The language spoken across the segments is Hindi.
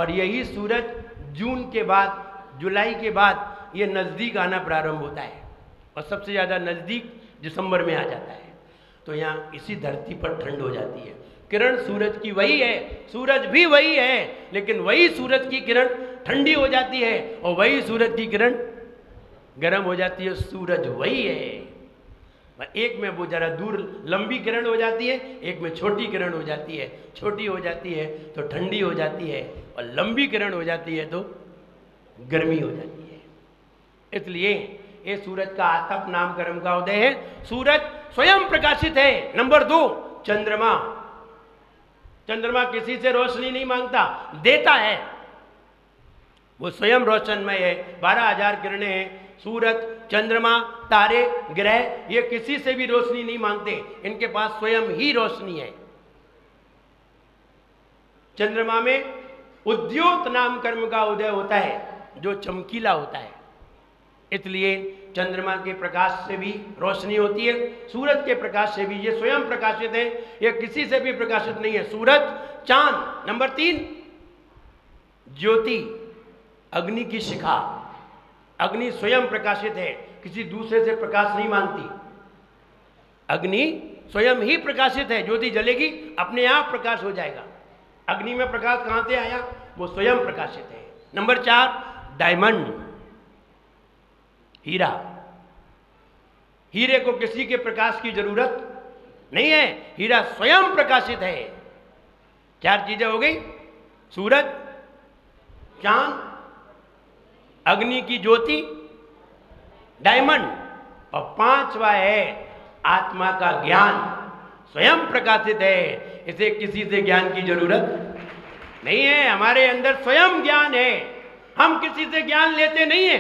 और यही सूरज जून के बाद, जुलाई के बाद ये नज़दीक आना प्रारंभ होता है और सबसे ज़्यादा नज़दीक दिसंबर में आ जाता है। तो यहाँ इसी धरती पर ठंड हो जाती है। किरण सूरज की वही है, सूरज भी वही है, लेकिन वही सूरज की किरण ठंडी हो जाती है और वही सूरज की किरण गर्म हो जाती है। सूरज वही है, एक में वो जरा दूर लंबी किरण हो जाती है, एक में छोटी किरण हो जाती है। छोटी हो जाती है तो ठंडी हो जाती है और लंबी किरण हो जाती है तो गर्मी हो जाती है। इसलिए ये सूरज का आतप नाम कर्म का उदय है। सूरज स्वयं प्रकाशित है। नंबर 2, चंद्रमा। चंद्रमा किसी से रोशनी नहीं मांगता, देता है। वो स्वयं रोशनमय है। 12,000 किरणें हैं। सूरज, चंद्रमा, तारे, ग्रह, ये किसी से भी रोशनी नहीं मांगते, इनके पास स्वयं ही रोशनी है। चंद्रमा में उद्योत नाम कर्म का उदय होता है जो चमकीला होता है। इसलिए चंद्रमा के प्रकाश से भी रोशनी होती है, सूरज के प्रकाश से भी। ये स्वयं प्रकाशित है, ये किसी से भी प्रकाशित नहीं है। सूरज, चांद। नंबर 3, ज्योति, अग्नि की शिखा। अग्नि स्वयं प्रकाशित है, किसी दूसरे से प्रकाश नहीं मांगती। अग्नि स्वयं ही प्रकाशित है। ज्योति जलेगी, अपने आप प्रकाश हो जाएगा। अग्नि में प्रकाश कहां से आया? वो स्वयं प्रकाशित है। नंबर 4, डायमंड, हीरा। हीरे को किसी के प्रकाश की जरूरत नहीं है, हीरा स्वयं प्रकाशित है। 4 चीजें हो गई, सूरज, चांद, अग्नि की ज्योति, डायमंड, और 5वां है आत्मा का ज्ञान। स्वयं प्रकाशित है, इसे किसी से ज्ञान की जरूरत नहीं है। हमारे अंदर स्वयं ज्ञान है, हम किसी से ज्ञान लेते नहीं है,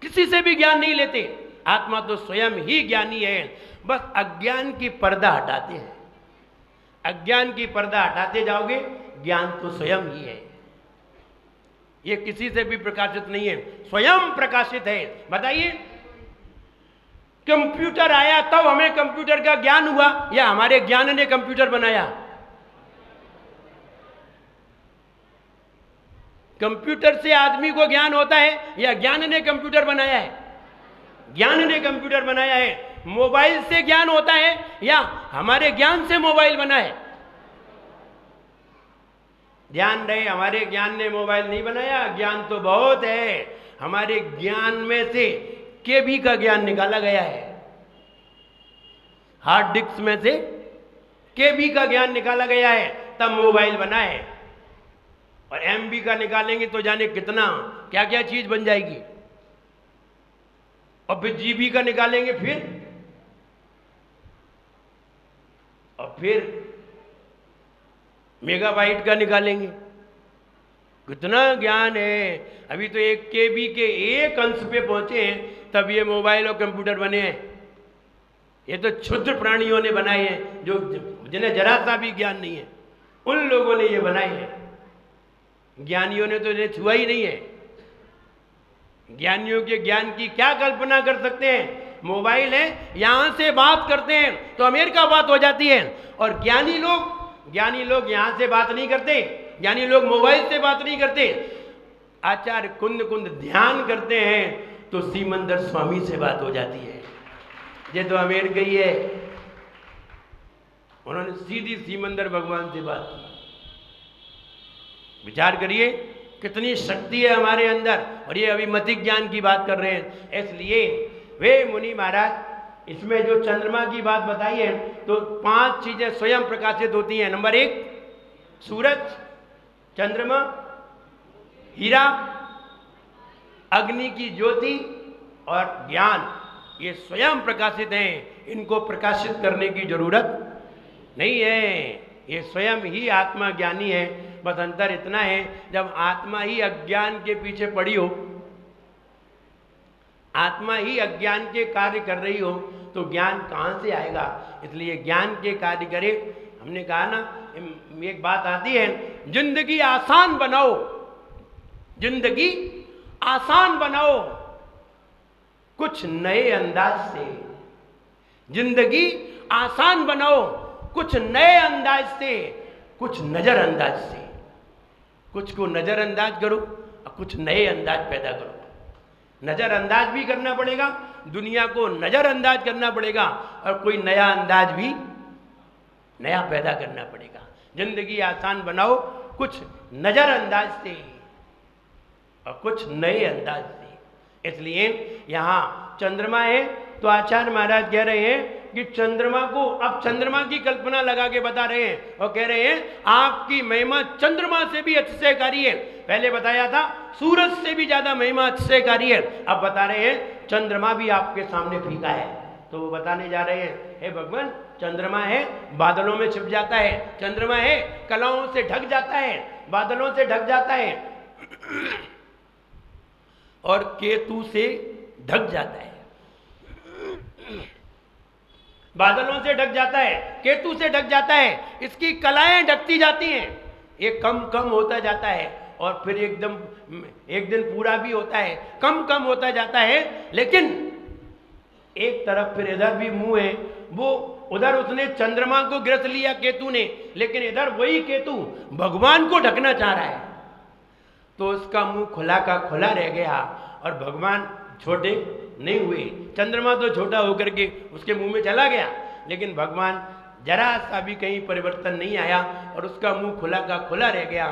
किसी से भी ज्ञान नहीं लेते। आत्मा तो स्वयं ही ज्ञानी है, बस अज्ञान की पर्दा हटाते हैं। अज्ञान की पर्दा हटाते जाओगे, ज्ञान तो स्वयं ही है। ये किसी से भी प्रकाशित नहीं है, स्वयं प्रकाशित है। बताइए, कंप्यूटर आया तब हमें कंप्यूटर का ज्ञान हुआ या हमारे ज्ञान ने कंप्यूटर बनाया? कंप्यूटर से आदमी को ज्ञान होता है या ज्ञान ने कंप्यूटर बनाया है? ज्ञान ने कंप्यूटर बनाया है। मोबाइल से ज्ञान होता है या हमारे ज्ञान से मोबाइल बना है? ध्यान रहे, हमारे ज्ञान ने मोबाइल नहीं बनाया। ज्ञान तो बहुत है, हमारे ज्ञान में से केबी का ज्ञान निकाला गया है। हार्ड डिस्क में से केबी का ज्ञान निकाला गया है, तब मोबाइल बना है। और एमबी का निकालेंगे तो जाने कितना क्या क्या चीज बन जाएगी। और फिर जीबी का निकालेंगे, फिर मेगाबाइट का निकालेंगे। कितना ज्ञान है। अभी तो 1 KB के एक अंश पे पहुंचे हैं, तब ये मोबाइल और कंप्यूटर बने हैं। ये तो क्षुद्र प्राणियों ने बनाए हैं, जो जिन्हें जरा सा भी ज्ञान नहीं है, उन लोगों ने ये बनाए हैं। ज्ञानियों ने तो इन्हें छुआ ही नहीं है। ज्ञानियों के ज्ञान की क्या कल्पना कर सकते हैं? मोबाइल है, यहां से बात करते हैं तो अमेरिका बात हो जाती है। और ज्ञानी लोग यहां से बात नहीं करते, ज्ञानी लोग मोबाइल से बात नहीं करते। आचार्य कुंद ध्यान करते हैं तो सीमंदर स्वामी से बात हो जाती है। ये तो अमेरिका ही है, उन्होंने सीधी सीमंदर भगवान से बात की। विचार करिए कितनी शक्ति है हमारे अंदर, और ये अभी मतिक ज्ञान की बात कर रहे हैं। इसलिए वे मुनि महाराज, इसमें जो चंद्रमा की बात बताई है, तो 5 चीजें स्वयं प्रकाशित होती हैं। नंबर 1, सूरज, चंद्रमा, हीरा, अग्नि की ज्योति और ज्ञान, ये स्वयं प्रकाशित हैं। इनको प्रकाशित करने की जरूरत नहीं है, ये स्वयं ही आत्मा ज्ञानी है। बस अंतर इतना है, जब आत्मा ही अज्ञान के पीछे पड़ी हो, आत्मा ही अज्ञान के कार्य कर रही हो, तो ज्ञान कहाँ से आएगा? इसलिए ज्ञान के कार्य करे। हमने कहा ना, एक बात आती है, जिंदगी आसान बनाओ, जिंदगी आसान बनाओ कुछ नए अंदाज से। जिंदगी आसान बनाओ कुछ नए अंदाज से, कुछ नजर अंदाज से। कुछ को नज़रअंदाज करो और कुछ नए अंदाज पैदा करो। नज़रअंदाज भी करना पड़ेगा, दुनिया को नज़रअंदाज करना पड़ेगा, और कोई नया अंदाज भी नया पैदा करना पड़ेगा। जिंदगी आसान बनाओ कुछ नज़रअंदाज से और कुछ नए अंदाज से। इसलिए यहाँ चंद्रमा है तो आचार्य महाराज कह रहे हैं कि चंद्रमा को, अब चंद्रमा की कल्पना लगा के बता रहे हैं और कह रहे हैं आपकी महिमा चंद्रमा से भी अतिशयकारी है। पहले बताया था सूरज से भी ज्यादा महिमा अतिशयकारी है, अब बता रहे हैं चंद्रमा भी आपके सामने फीका है। तो वो बताने जा रहे हैं, हे भगवान चंद्रमा है बादलों में छिप जाता है, चंद्रमा है कलाओं से ढक जाता है, बादलों से ढक जाता है और केतु से ढक जाता है, बादलों से ढक जाता है, केतु से ढक जाता है, इसकी कलाएं ढकती जाती हैं, ये कम कम होता जाता है और फिर एकदम एक दिन पूरा भी होता है, कम कम होता जाता है। लेकिन एक तरफ फिर इधर भी मुंह है, वो उधर उसने चंद्रमा को ग्रस लिया केतु ने, लेकिन इधर वही केतु भगवान को ढकना चाह रहा है, तो उसका मुंह खुला का खुला रह गया और भगवान छोटे नहीं हुए। चंद्रमा तो छोटा होकर के उसके मुंह में चला गया, लेकिन भगवान जरा सा भी कहीं परिवर्तन नहीं आया और उसका मुंह खुला का खुला रह गया।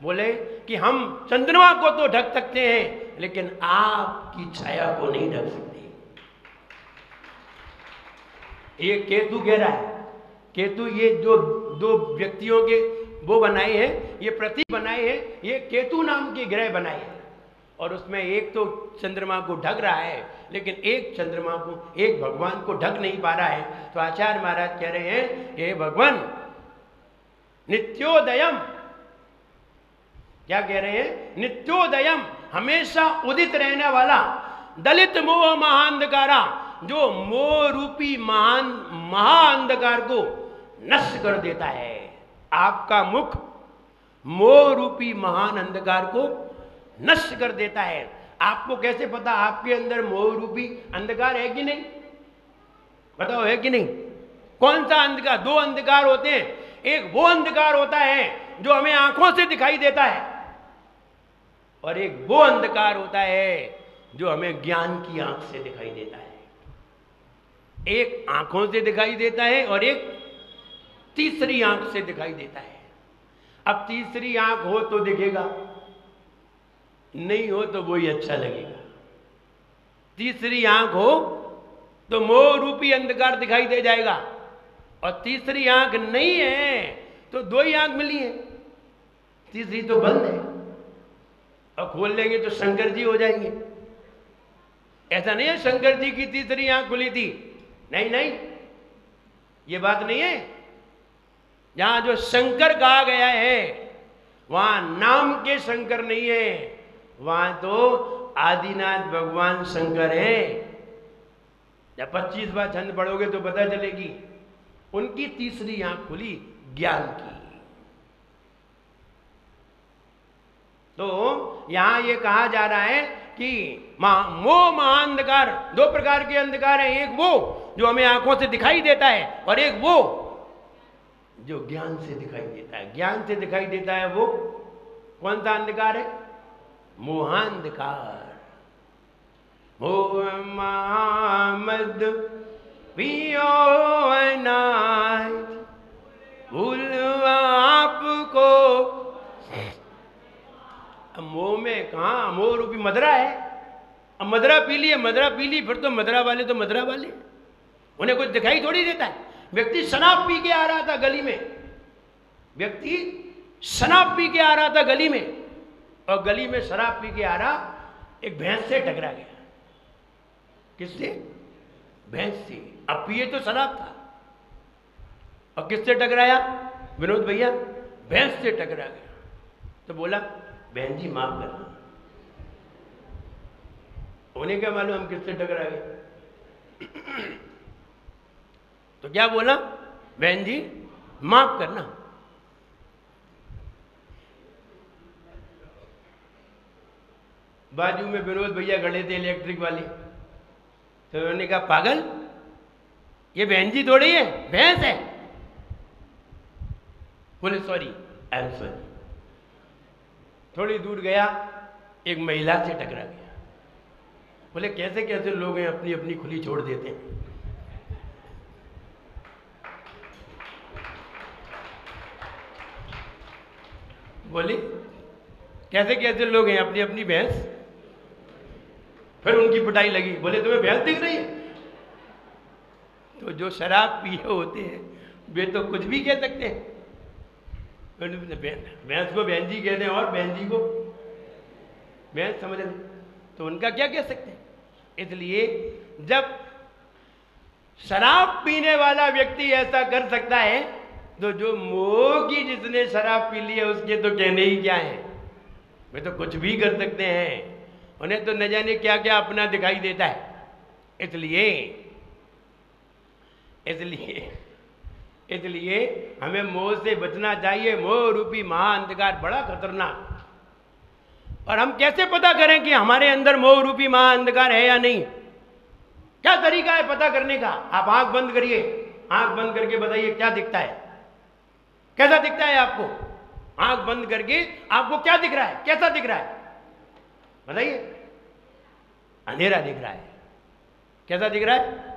बोले कि हम चंद्रमा को तो ढक सकते हैं लेकिन आपकी छाया को नहीं ढक सकते। ये केतु कह रहा है, केतु ये जो दो व्यक्तियों के वो बनाए हैं, ये प्रतीक बनाए हैं, ये केतु नाम के ग्रह बनाए हैं और उसमें एक तो चंद्रमा को ढक रहा है लेकिन एक चंद्रमा को, एक भगवान को ढक नहीं पा रहा है। तो आचार्य महाराज कह रहे हैं हे भगवान नित्योदयम, क्या कह रहे हैं, नित्योदयम हमेशा उदित रहने वाला, दलित मोह महाअंधकारा जो मोह रूपी महान महाअंधकार को नष्ट कर देता है। आपका मुख मोह रूपी महान अंधकार को नष्ट कर देता है। आपको कैसे पता आपके अंदर मोह रूपी अंधकार है कि नहीं, बताओ है कि नहीं? कौन सा अंधकार? दो अंधकार होते हैं, एक वो अंधकार होता है जो हमें आंखों से दिखाई देता है और एक वो अंधकार होता है जो हमें ज्ञान की आंख से दिखाई देता है। एक आंखों से दिखाई देता है और एक तीसरी आंख से दिखाई देता है। अब तीसरी आंख हो तो दिखेगा, नहीं हो तो वही अच्छा लगेगा। तीसरी आंख हो तो मोह रूपी अंधकार दिखाई दे जाएगा और तीसरी आंख नहीं है तो दो ही आंख मिली है, तीसरी तो बंद है और खोल लेंगे तो शंकर जी हो जाएंगे। ऐसा नहीं है शंकर जी की तीसरी आंख खुली थी, नहीं नहीं, ये बात नहीं है। जहां जो शंकर कहा गया है वहां नाम के शंकर नहीं है, वहां तो आदिनाथ भगवान शंकर है। जब 25 बार छंद पढ़ोगे तो पता चलेगी। उनकी तीसरी आंख खुली ज्ञान की। तो यहां ये कहा जा रहा है कि मोह महाअंधकार, दो प्रकार के अंधकार है, एक वो जो हमें आंखों से दिखाई देता है और एक वो जो ज्ञान से दिखाई देता है। ज्ञान से दिखाई देता है वो कौन सा अंधकार है? मोहांधकार। मोह महामद पियो अनाथ भूल आपको। अब मोह में कहा, मोह रूपी मदरा है। अब मदरा पी ली है, मदरा पी ली, फिर तो मदरा वाले तो मदरा वाले, उन्हें कुछ दिखाई थोड़ी देता है। व्यक्ति शराब पी के आ रहा था गली में, व्यक्ति शराब पी के आ रहा था गली में और गली में शराब पी के आ रहा, एक भैंस से टकरा गया। किससे? भैंस से। अब पिए तो शराब था और किससे टकराया विनोद भैया? भैंस से टकरा गया। तो बोला बहन जी माफ करना। उन्हें क्या मालूम हम किससे टकरा गए। तो क्या बोला? बहन जी माफ करना। बाजू में विनोद भैया खड़े थे इलेक्ट्रिक वाले, तो उन्होंने कहा पागल, ये बहन जी थोड़ी है, भैंस है। बोले सॉरी, आई एम सॉरी। थोड़ी दूर गया, एक महिला से टकरा गया। बोले कैसे कैसे लोग हैं, अपनी अपनी खुली छोड़ देते हैं। बोली कैसे कैसे लोग हैं, अपनी अपनी भैंस। फिर उनकी पिटाई लगी। बोले तुम्हें भैंस दिख रही है? तो जो शराब पिए होते हैं वे तो कुछ भी कह सकते हैं। भैंस को बहन जी कहते हैं और बहन जी को भैंस समझ रहे, तो उनका क्या कह सकते हैं। इसलिए जब शराब पीने वाला व्यक्ति ऐसा कर सकता है, तो जो मोह की जिसने शराब पी ली है उसके तो कहने ही क्या है। वे तो कुछ भी कर सकते हैं, उन्हें तो न जाने क्या क्या अपना दिखाई देता है। इसलिए इसलिए इसलिए हमें मोह से बचना चाहिए। मोह रूपी महाअंधकार बड़ा खतरनाक। और हम कैसे पता करें कि हमारे अंदर मोह रूपी महाअंधकार है या नहीं? क्या तरीका है पता करने का? आप आंख बंद करिए, आंख बंद करके बताइए क्या दिखता है, कैसा दिखता है आपको? आंख बंद करके आपको क्या दिख रहा है, कैसा दिख रहा है बताइए। अंधेरा दिख रहा है। कैसा दिख रहा है?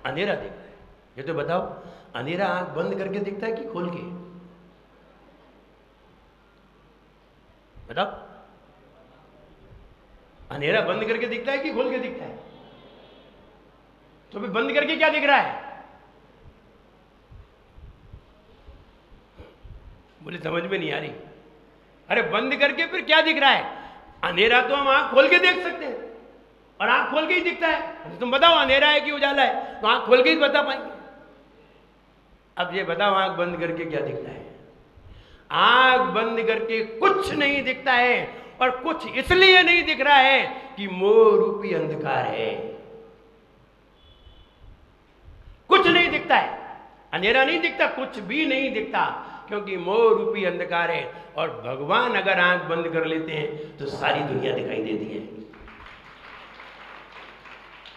अंधेरा दिख रहा है। ये तो बताओ, अंधेरा आंख बंद करके दिखता है कि खोल के? बताओ, अंधेरा बंद करके दिखता है कि खोल के दिखता है? तो भी बंद करके क्या दिख रहा है? बोले समझ में नहीं आ रही। अरे बंद करके फिर क्या दिख रहा है? अंधेरा तो हम आंख खोल के देख सकते हैं, और आंख खोल के ही दिखता है। तुम बताओ अंधेरा है कि उजाला है, तो आंख खोल के ही बता पाएंगे। अब ये बताओ आंख बंद करके क्या दिखता है? आंख बंद करके कुछ नहीं दिखता है, और कुछ इसलिए नहीं दिख रहा है कि मोह रूपी अंधकार है। कुछ नहीं दिखता है, अंधेरा नहीं दिखता, कुछ भी नहीं दिखता, क्योंकि मोह रूपी अंधकार है। और भगवान अगर आंख बंद कर लेते हैं तो सारी दुनिया दिखाई देती है।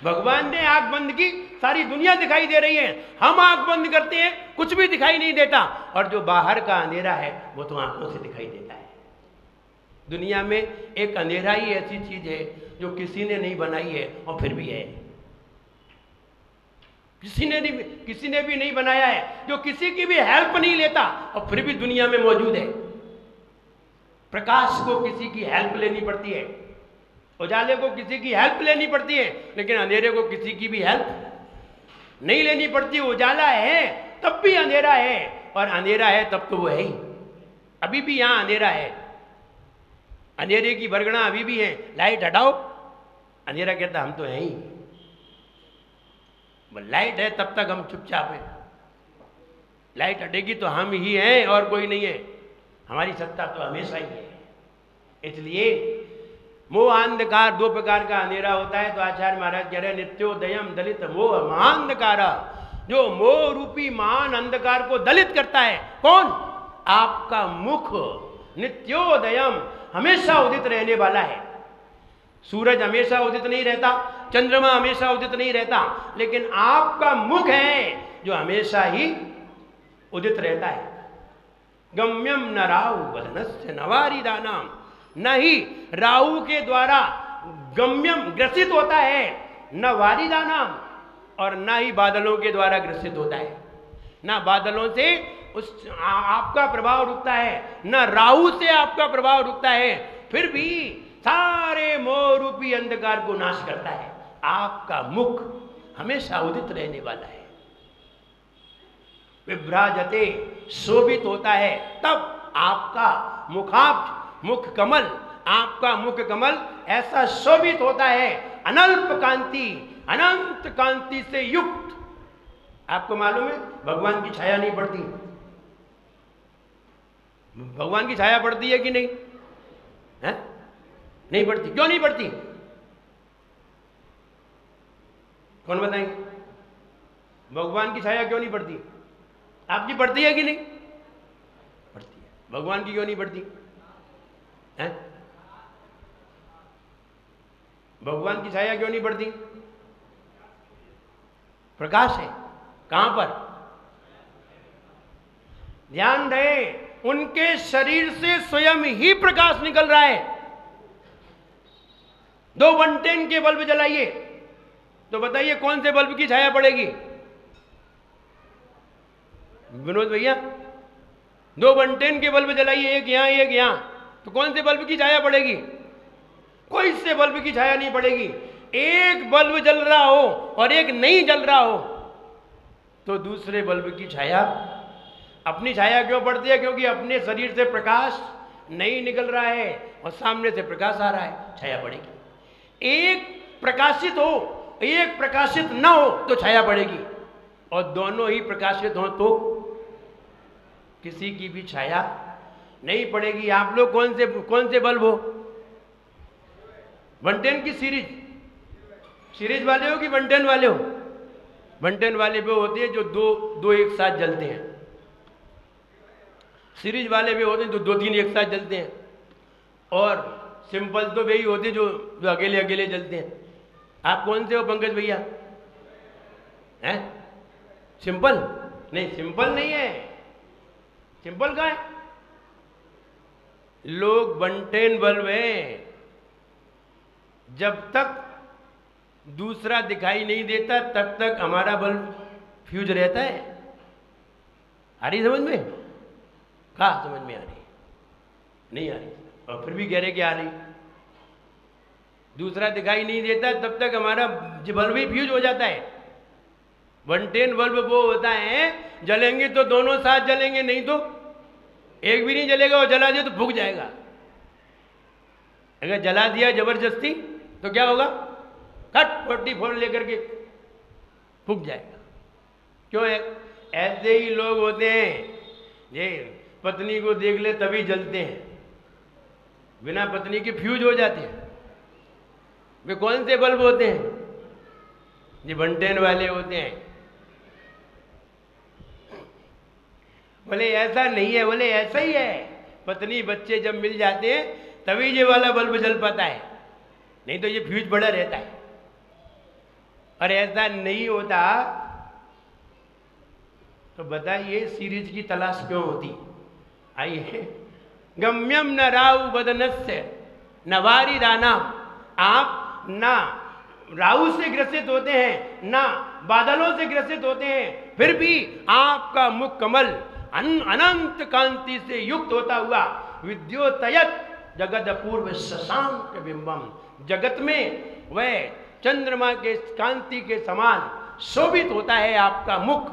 भगवान ने आंख बंद की, सारी दुनिया दिखाई दे रही है। हम आंख बंद करते हैं, कुछ भी दिखाई नहीं देता, और जो बाहर का अंधेरा है वो तो आंखों से दिखाई देता है। दुनिया में एक अंधेरा ही ऐसी चीज है जो किसी ने नहीं बनाई है और फिर भी है। किसी ने भी नहीं बनाया है, जो किसी की भी हेल्प नहीं लेता और फिर भी दुनिया में मौजूद है। प्रकाश को किसी की हेल्प लेनी पड़ती है, उजाले को किसी की हेल्प लेनी पड़ती है, लेकिन अंधेरे को किसी की भी हेल्प नहीं लेनी पड़ती। उजाला है तब भी अंधेरा है, और अंधेरा है तब तो वो है ही। अभी भी यहां अंधेरा है, अंधेरे की बरगना अभी भी है। लाइट हटाओ, अंधेरा कहता हम तो हैं ही। लाइट है तब तक हम चुपचाप हैं, लाइट हटेगी तो हम ही हैं और कोई नहीं है। हमारी सत्ता तो हमेशा ही है। इसलिए मोह अंधकार दो प्रकार का अंधेरा होता है। तो आचार्य महाराज कह रहे हैं नित्योदयम दलित मोह महाअंधकार। जो मोह रूपी महान अंधकार को दलित करता है कौन? आपका मुख नित्योदयम, हमेशा उदित रहने वाला है। सूरज हमेशा उदित नहीं रहता, चंद्रमा हमेशा उदित नहीं रहता, लेकिन आपका मुख है जो हमेशा ही उदित रहता है। गम्यम न राहु बदनस्य नवारी दानाम, न ही राहु के द्वारा गम्यम ग्रसित होता है, न वारिदानाम, और न ही बादलों के द्वारा ग्रसित होता है। न बादलों से उस आपका प्रभाव रुकता है, न राहु से आपका प्रभाव रुकता है, फिर भी सारे मोह रूपी अंधकार को नाश करता है। आपका मुख हमेशा उदित रहने वाला है। विभ्राजते, शोभित होता है, तब आपका मुख कमल, आपका मुख कमल ऐसा शोभित होता है, अनल्प कांति, अनंत कांति से युक्त। आपको मालूम है भगवान की छाया नहीं पड़ती। भगवान की छाया पड़ती है कि नहीं? है? नहीं पड़ती। क्यों नहीं पड़ती? कौन बताएंगे? भगवान की छाया क्यों नहीं पड़ती? आपकी पड़ती है कि नहीं? पड़ती है। भगवान की क्यों नहीं पड़ती है? भगवान की छाया क्यों नहीं पड़ती? प्रकाश है। कहां पर? ध्यान रहे, उनके शरीर से स्वयं ही प्रकाश निकल रहा है। 2 110 के बल्ब जलाइए तो बताइए कौन से बल्ब की छाया पड़ेगी? विनोद भैया, 2 110 के बल्ब जलाइए, एक यहां एक यहां, तो कौन से बल्ब की छाया पड़ेगी? कोई से बल्ब की छाया नहीं पड़ेगी। एक बल्ब जल रहा हो और एक नहीं जल रहा हो तो दूसरे बल्ब की छाया, अपनी छाया क्यों पड़ती है? क्योंकि अपने शरीर से प्रकाश नहीं निकल रहा है और सामने से प्रकाश आ रहा है, छाया पड़ेगी। एक प्रकाशित हो, एक प्रकाशित ना हो तो छाया पड़ेगी, और दोनों ही प्रकाशित हो तो किसी की भी छाया नहीं पड़ेगी। आप लोग कौन से बल्ब हो? 110 की सीरीज वाले हो कि 110 वाले हो? 110 वाले वो होते हैं जो दो एक साथ जलते हैं, सीरीज वाले भी होते हैं जो 2-3 एक साथ जलते हैं, और सिंपल तो वही होते हैं जो अकेले अकेले जलते हैं। आप कौन से हो पंकज भैया? हैं? सिंपल नहीं, सिंपल नहीं है। सिंपल का है, लोग 110 बल्ब हैं। जब तक दूसरा दिखाई नहीं देता तब तक हमारा बल्ब फ्यूज रहता है। आ रही समझ में? कहाँ समझ में आ रही? नहीं आ रही, और फिर भी कह रहे कि आ रही। दूसरा दिखाई नहीं देता तब तक हमारा बल्ब ही फ्यूज हो जाता है। 110 बल्ब वो होता है, जलेंगे तो दोनों साथ जलेंगे, नहीं तो एक भी नहीं जलेगा, और जला दिया तो फूक जाएगा। अगर जला दिया जबरदस्ती तो क्या होगा? कट 44 लेकर के फूक जाएगा। क्यों है? ऐसे ही लोग होते हैं, ये पत्नी को देख ले तभी जलते हैं, बिना पत्नी के फ्यूज हो जाते हैं। वे कौन से बल्ब होते हैं? ये 110 वाले होते हैं। बोले ऐसा नहीं है, बोले ऐसा ही है। पत्नी बच्चे जब मिल जाते हैं तभी ये वाला बल्ब जल पाता है, नहीं तो ये फ्यूज बड़ा रहता है। और ऐसा नहीं होता तो बताइए सीरीज की तलाश क्यों होती? आइए, गम्यम न राहु बदनस्य न वारी राना। आप ना राहु से ग्रसित होते हैं ना बादलों से ग्रसित होते हैं, फिर भी आपका मुख कमल अनंत कांति से युक्त होता हुआ विद्योतयत जगत अपूर्व शशांक बिंबम, जगत में वह चंद्रमा के कांति के समान शोभित होता है आपका मुख।